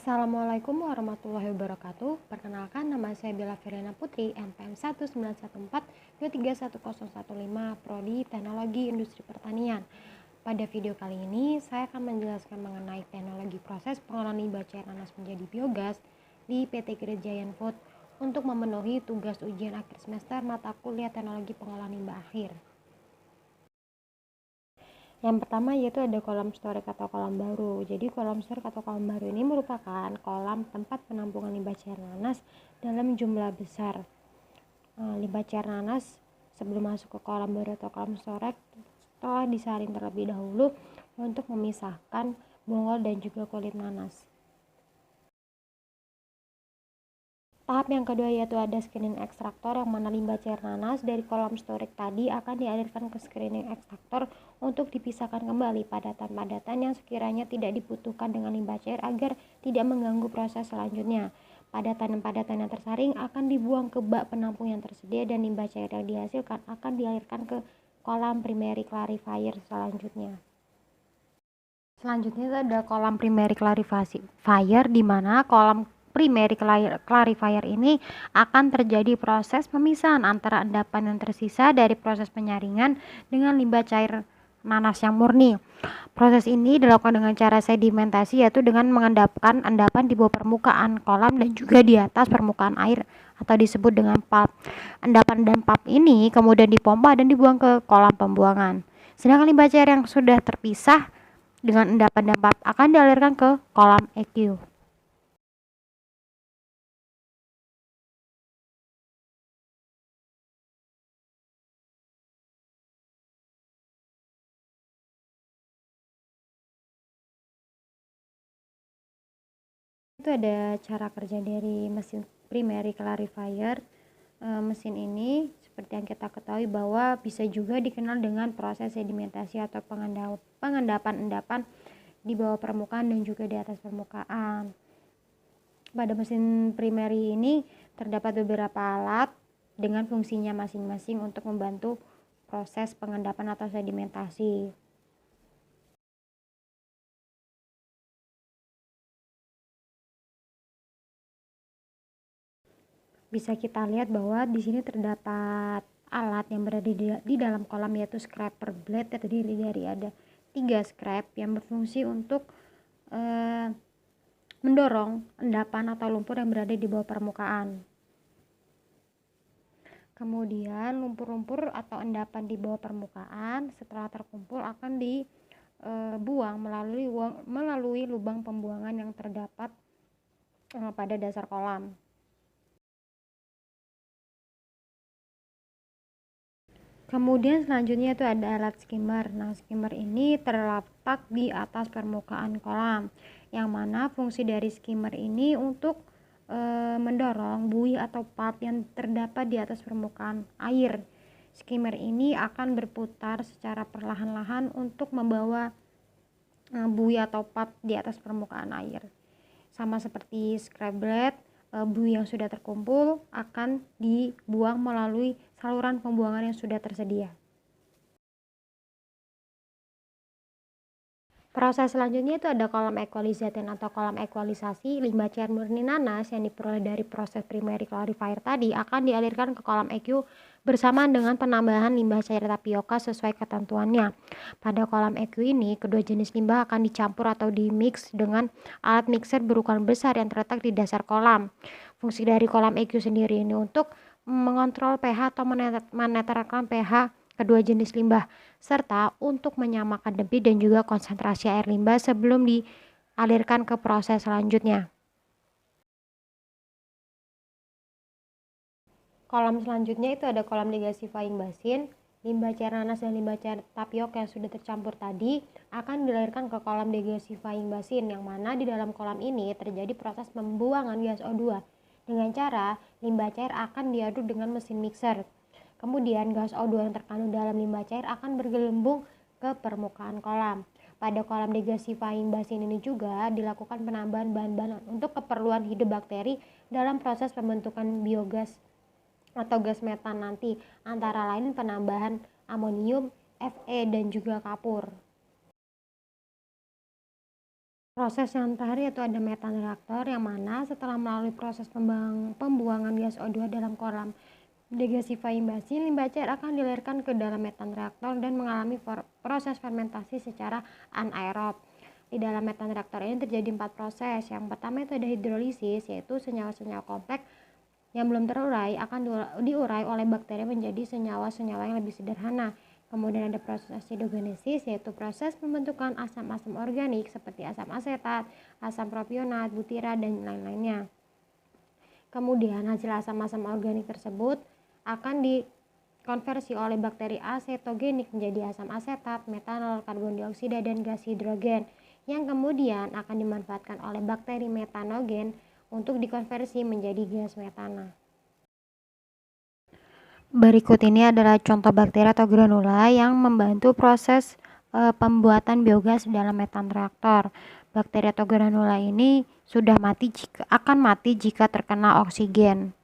Assalamualaikum warahmatullahi wabarakatuh. Perkenalkan, nama saya Bella Feriana Putri, NPM 19142311015, Prodi Teknologi Industri Pertanian. Pada video kali ini, saya akan menjelaskan mengenai teknologi proses pengolahan limbah cair nanas menjadi biogas di PT Giant Food untuk memenuhi tugas ujian akhir semester mata kuliah teknologi pengolahan limbah akhir. Yang pertama yaitu ada kolam storage atau kolam baru. Jadi kolam storage atau kolam baru ini merupakan kolam tempat penampungan limbah cair nanas dalam jumlah besar. Limbah cair nanas sebelum masuk ke kolam baru atau kolam storage telah disaring terlebih dahulu untuk memisahkan bonggol dan juga kulit nanas. Tahap yang kedua yaitu ada screening ekstraktor, yang mana limbah cair nanas dari kolam storage tadi akan dialirkan ke screening ekstraktor untuk dipisahkan kembali padatan-padatan yang sekiranya tidak dibutuhkan dengan limbah cair agar tidak mengganggu proses selanjutnya. Padatan-padatan yang tersaring akan dibuang ke bak penampung yang tersedia dan limbah cair yang dihasilkan akan dialirkan ke kolam primary clarifier selanjutnya. Selanjutnya ada kolam primary clarifier, di mana kolam primary clarifier ini akan terjadi proses pemisahan antara endapan yang tersisa dari proses penyaringan dengan limbah cair nanas yang murni. Proses ini dilakukan dengan cara sedimentasi, yaitu dengan mengendapkan endapan di bawah permukaan kolam dan juga di atas permukaan air atau disebut dengan pulp. Endapan dan pulp ini kemudian dipompa dan dibuang ke kolam pembuangan. Sedangkan limbah cair yang sudah terpisah dengan endapan dan pulp akan dialirkan ke kolam EQ. Itu ada cara kerja dari mesin primary clarifier. Mesin ini seperti yang kita ketahui bahwa bisa juga dikenal dengan proses sedimentasi atau pengendapan endapan di bawah permukaan dan juga di atas permukaan. Pada mesin primary ini terdapat beberapa alat dengan fungsinya masing-masing untuk membantu proses pengendapan atau sedimentasi. Bisa kita lihat bahwa di sini terdapat alat yang berada di dalam kolam, yaitu scraper blade, terdiri dari ada 3 scrap yang berfungsi untuk mendorong endapan atau lumpur yang berada di bawah permukaan. Kemudian lumpur-lumpur atau endapan di bawah permukaan setelah terkumpul akan dibuang melalui lubang pembuangan yang terdapat pada dasar kolam. Kemudian selanjutnya itu ada alat skimmer. Nah, skimmer ini terletak di atas permukaan kolam, yang mana fungsi dari skimmer ini untuk mendorong buih atau pulp yang terdapat di atas permukaan air. Skimmer ini akan berputar secara perlahan-lahan untuk membawa buih atau pulp di atas permukaan air. Sama seperti scrap blade, buih yang sudah terkumpul akan dibuang melalui saluran pembuangan yang sudah tersedia. Proses selanjutnya itu ada kolam equalization atau kolam ekualisasi. Limbah cair murni nanas yang diperoleh dari proses primary clarifier tadi akan dialirkan ke kolam EQ bersamaan dengan penambahan limbah cair tapioka sesuai ketentuannya. Pada kolam EQ ini, kedua jenis limbah akan dicampur atau dimix dengan alat mixer berukuran besar yang terletak di dasar kolam. Fungsi dari kolam EQ sendiri ini untuk mengontrol pH atau menetralkan pH kedua jenis limbah, serta untuk menyamakan debit dan juga konsentrasi air limbah sebelum dialirkan ke proses selanjutnya. Kolam selanjutnya itu ada kolam degasifying basin. Limbah cair nanas dan limbah cair tapioka yang sudah tercampur tadi akan dilahirkan ke kolam degasifying basin, yang mana di dalam kolam ini terjadi proses pembuangan gas O2 dengan cara limbah cair akan diaduk dengan mesin mixer. Kemudian gas O2 yang terkandung dalam limbah cair akan bergelembung ke permukaan kolam. Pada kolam degasifying basin ini juga dilakukan penambahan bahan-bahan untuk keperluan hidup bakteri dalam proses pembentukan biogas atau gas metan nanti, antara lain penambahan amonium, Fe, dan juga kapur. Proses yang terakhir yaitu ada metan reaktor, yang mana setelah melalui proses pembuangan gas O2 dalam kolam degasifaimbasi, limbah cair akan dilahirkan ke dalam metan reaktor dan mengalami proses fermentasi secara anaerob. Di dalam metan reaktor ini terjadi 4 proses. Yang pertama itu ada hidrolisis, yaitu senyawa-senyawa kompleks yang belum terurai akan diurai oleh bakteri menjadi senyawa-senyawa yang lebih sederhana. Kemudian ada proses acidogenesis, yaitu proses pembentukan asam-asam organik seperti asam asetat, asam propionat, butira, dan lain-lainnya. Kemudian hasil asam-asam organik tersebut akan dikonversi oleh bakteri asetogenik menjadi asam asetat, metanol, karbon dioksida, dan gas hidrogen, yang kemudian akan dimanfaatkan oleh bakteri metanogen untuk dikonversi menjadi gas metana. Berikut ini adalah contoh bakteri atau granula yang membantu proses pembuatan biogas dalam metan reaktor. Bakteri atau granula ini akan mati jika terkena oksigen.